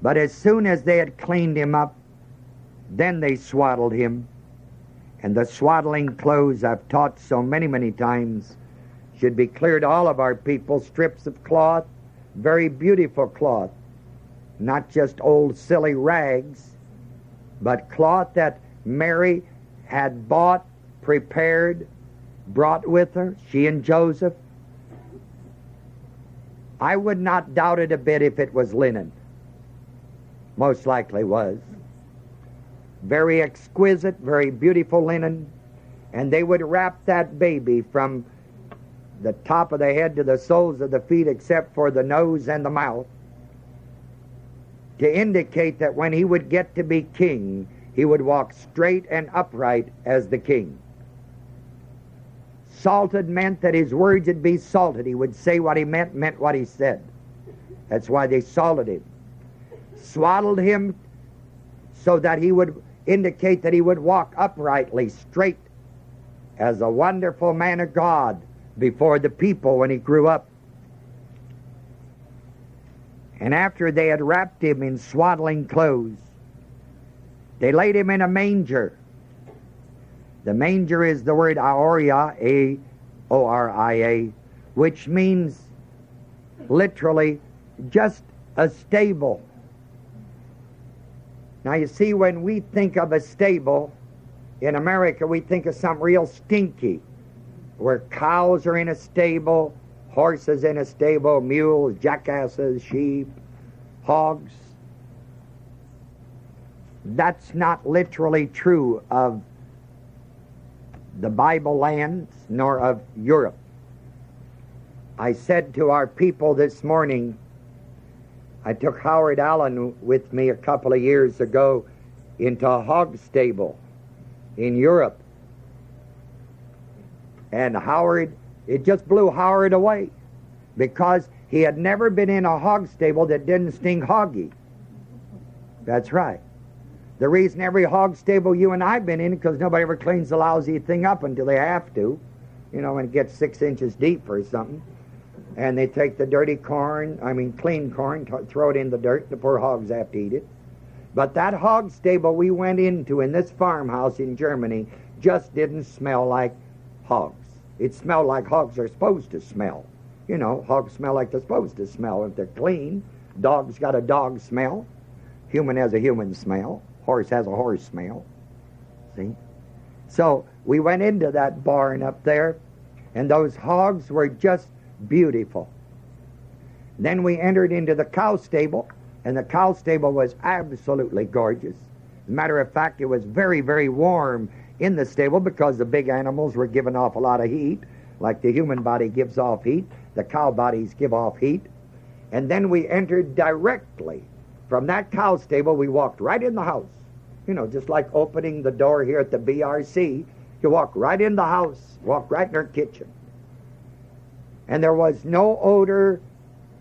But as soon as they had cleaned him up, then they swaddled him. And the swaddling clothes, I've taught so many, many times, should be clear to all of our people. Strips of cloth, very beautiful cloth. Not just old silly rags, but cloth that Mary had bought, prepared, brought with her, she and Joseph. I would not doubt it a bit if it was linen. Most likely was. Very exquisite, very beautiful linen. And they would wrap that baby from the top of the head to the soles of the feet, except for the nose and the mouth, to indicate that when he would get to be king, he would walk straight and upright as the king. Salted meant that his words would be salted. He would say what he meant what he said. That's why they salted him. Swaddled him so that he would indicate that he would walk uprightly, straight, as a wonderful man of God before the people when he grew up. And after they had wrapped him in swaddling clothes, they laid him in a manger. The manger is the word aoria, A-O-R-I-A, which means literally just a stable. Now you see, when we think of a stable in America, we think of something real stinky, where cows are in a stable, horses in a stable, mules, jackasses, sheep, hogs. That's not literally true of the Bible lands, nor of Europe. I said to our people this morning, I took Howard Allen with me a couple of years ago into a hog stable in Europe. And Howard, it just blew Howard away, because he had never been in a hog stable that didn't stink hoggy. That's right. The reason every hog stable you and I've been in is because nobody ever cleans the lousy thing up until they have to. You know, when it gets 6 inches deep or something. And they take the dirty corn, clean corn, throw it in the dirt. The poor hogs have to eat it. But that hog stable we went into in this farmhouse in Germany just didn't smell like hogs. It smelled like hogs are supposed to smell. You know, hogs smell like they're supposed to smell if they're clean. Dog's got a dog smell. Human has a human smell. Horse has a horse smell. See? So we went into that barn up there, and those hogs were just beautiful. Then we entered into the cow stable, and the cow stable was absolutely gorgeous. As a matter of fact, it was very, very warm in the stable because the big animals were giving off a lot of heat. Like the human body gives off heat, the cow bodies give off heat. And then we entered directly from that cow stable. We walked right in the house. You know, just like opening the door here at the BRC. You walk right in the house, walk right in our kitchen. And there was no odor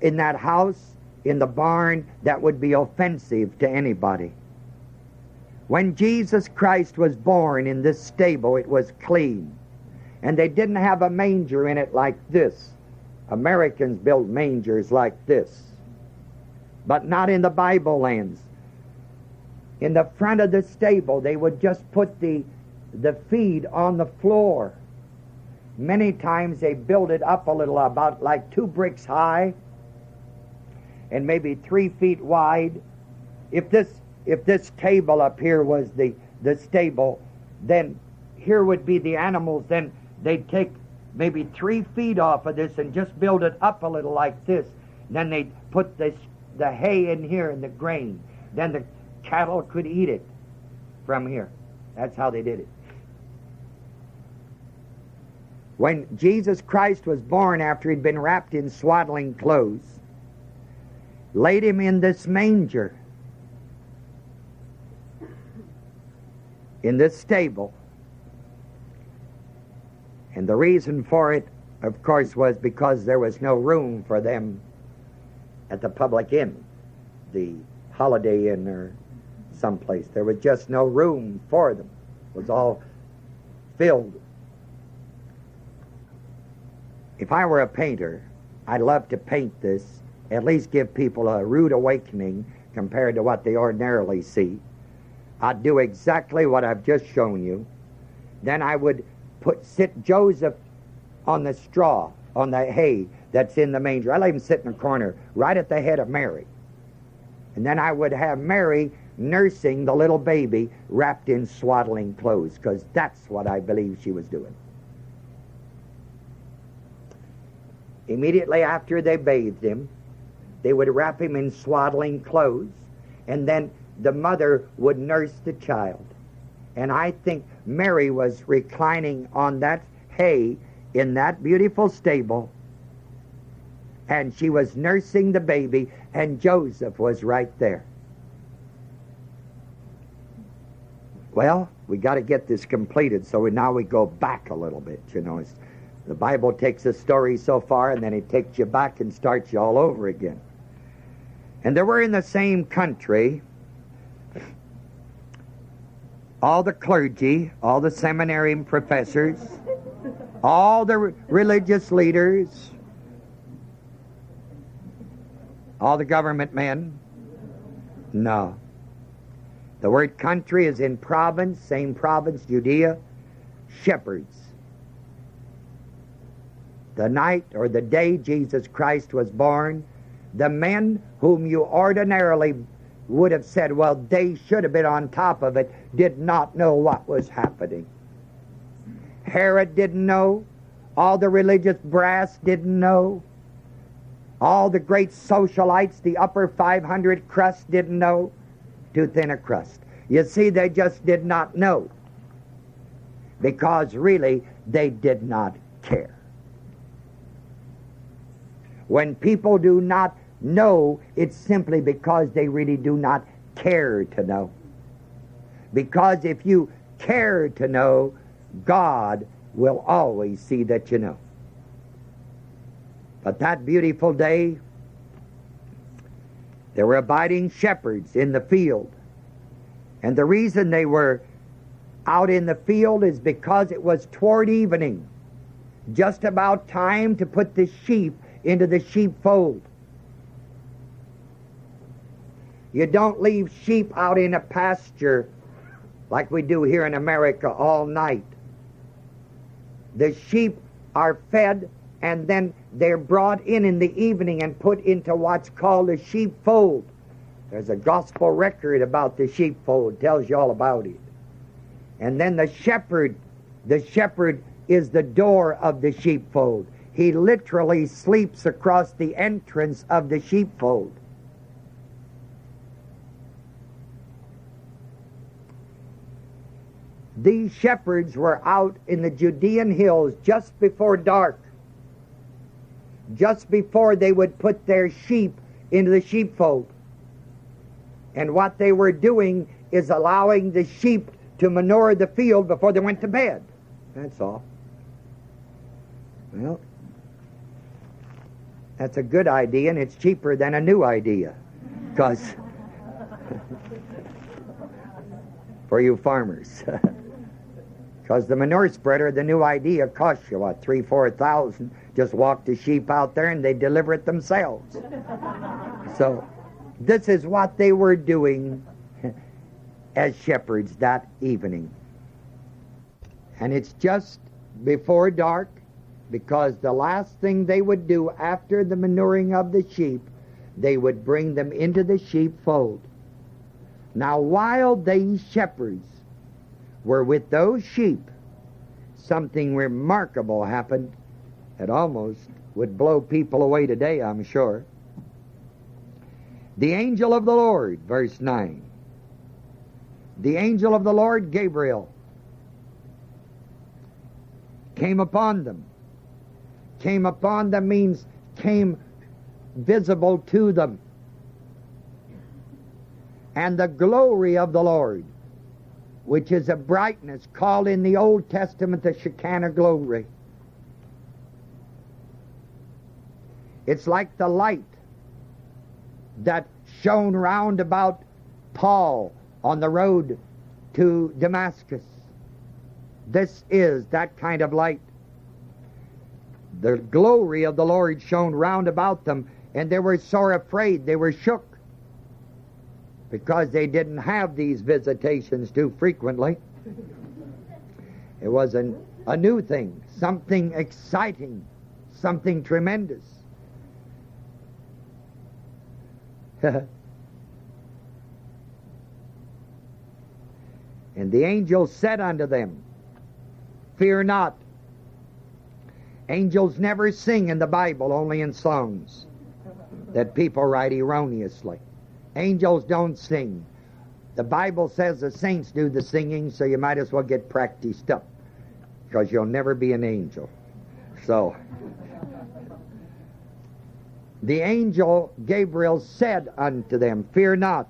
in that house, in the barn, that would be offensive to anybody. When Jesus Christ was born in this stable, it was clean. And they didn't have a manger in it like this. Americans build mangers like this. But not in the Bible lands. In the front of the stable, they would just put the feed on the floor. Many times they build it up a little, about like 2 bricks high and maybe 3 feet wide. If this table up here was the stable, then here would be the animals. Then they'd take maybe 3 feet off of this and just build it up a little like this. Then they'd put the hay in here and the grain. Then the cattle could eat it from here. That's how they did it. When Jesus Christ was born, after he'd been wrapped in swaddling clothes, laid him in this manger, in this stable. And the reason for it, of course, was because there was no room for them at the public inn, the Holiday Inn or someplace. There was just no room for them. It was all filled. If I were a painter, I'd love to paint this, at least give people a rude awakening compared to what they ordinarily see. I'd do exactly what I've just shown you. Then I would sit Joseph on the straw, on the hay that's in the manger. I let him sit in the corner right at the head of Mary. And then I would have Mary nursing the little baby wrapped in swaddling clothes, because that's what I believe she was doing. Immediately after they bathed him, they would wrap him in swaddling clothes, and then the mother would nurse the child. And I think Mary was reclining on that hay in that beautiful stable, and she was nursing the baby, and Joseph was right there. Well, we got to get this completed, so now we go back a little bit. You know, the Bible takes a story so far, and then it takes you back and starts you all over again. And they were in the same country. All the clergy, all the seminary professors, all the religious leaders, all the government men. No. The word country is in province, same province, Judea, shepherds. The night or the day Jesus Christ was born, the men whom you ordinarily would have said, well, they should have been on top of it, did not know what was happening. Herod didn't know. All the religious brass didn't know. All the great socialites, the upper 500 crust, didn't know. Too thin a crust. You see, they just did not know. Because really, they did not care. When people do not know, it's simply because they really do not care to know. Because if you care to know, God will always see that you know. But that beautiful day, there were abiding shepherds in the field. And the reason they were out in the field is because it was toward evening, just about time to put the sheep into the sheepfold. You don't leave sheep out in a pasture like we do here in America all night. The sheep are fed, and then they're brought in the evening and put into what's called a sheepfold. There's a gospel record about the sheepfold, tells you all about it. And then the shepherd is the door of the sheepfold. He literally sleeps across the entrance of the sheepfold. These shepherds were out in the Judean hills just before dark, just before they would put their sheep into the sheepfold. And what they were doing is allowing the sheep to manure the field before they went to bed. That's all. Well, that's a good idea, and it's cheaper than a new idea. Because, for you farmers. Because the manure spreader, the new idea, costs you, what, $3,000-4,000. Just walk the sheep out there and they deliver it themselves. So, this is what they were doing as shepherds that evening. And it's just before dark, because the last thing they would do after the manuring of the sheep, they would bring them into the sheepfold. Now, while these shepherds were with those sheep, something remarkable happened that almost would blow people away today, I'm sure. The angel of the Lord, verse 9. The angel of the Lord, Gabriel, came upon them. Came upon them means came visible to them. And the glory of the Lord, which is a brightness called in the Old Testament the Shekinah glory. It's like the light that shone round about Paul on the road to Damascus. This is that kind of light. The glory of the Lord shone round about them, and they were sore afraid. They were shook. because they didn't have these visitations too frequently. It was a new thing, something exciting, something tremendous. And the angel said unto them, fear not. Angels never sing in the Bible, only in songs that people write erroneously. Angels don't sing. The Bible says the saints do the singing, so you might as well get practiced up, because you'll never be an angel. So, the angel Gabriel said unto them, fear not.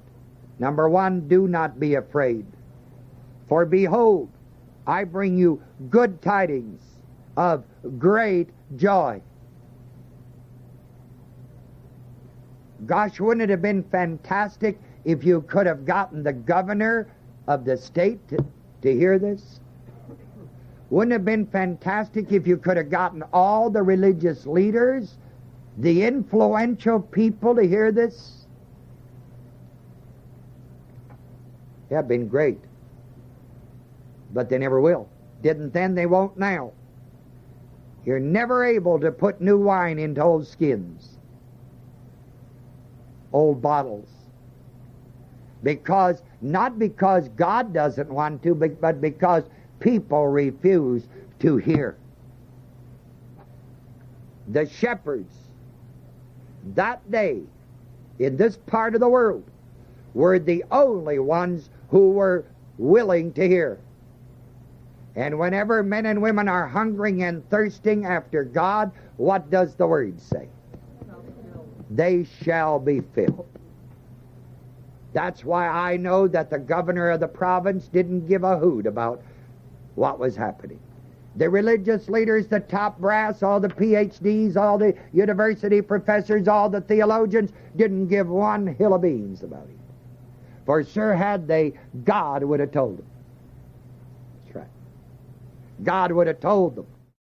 Number one, do not be afraid. For behold, I bring you good tidings of great joy. Gosh, wouldn't it have been fantastic if you could have gotten the governor of the state to hear this? Wouldn't it have been fantastic if you could have gotten all the religious leaders, the influential people to hear this? Yeah, it'd been great. But they never will. Didn't then, they won't now. You're never able to put new wine into old skins, old bottles. Not because God doesn't want to, but because people refuse to hear. The shepherds that day in this part of the world were the only ones who were willing to hear. And whenever men and women are hungering and thirsting after God, what does the Word say? They shall be filled. That's why I know that the governor of the province didn't give a hoot about what was happening. The religious leaders, the top brass, all the PhDs, all the university professors, all the theologians, didn't give one hill of beans about it. For sure had they, God would have told them. That's right. God would have told them.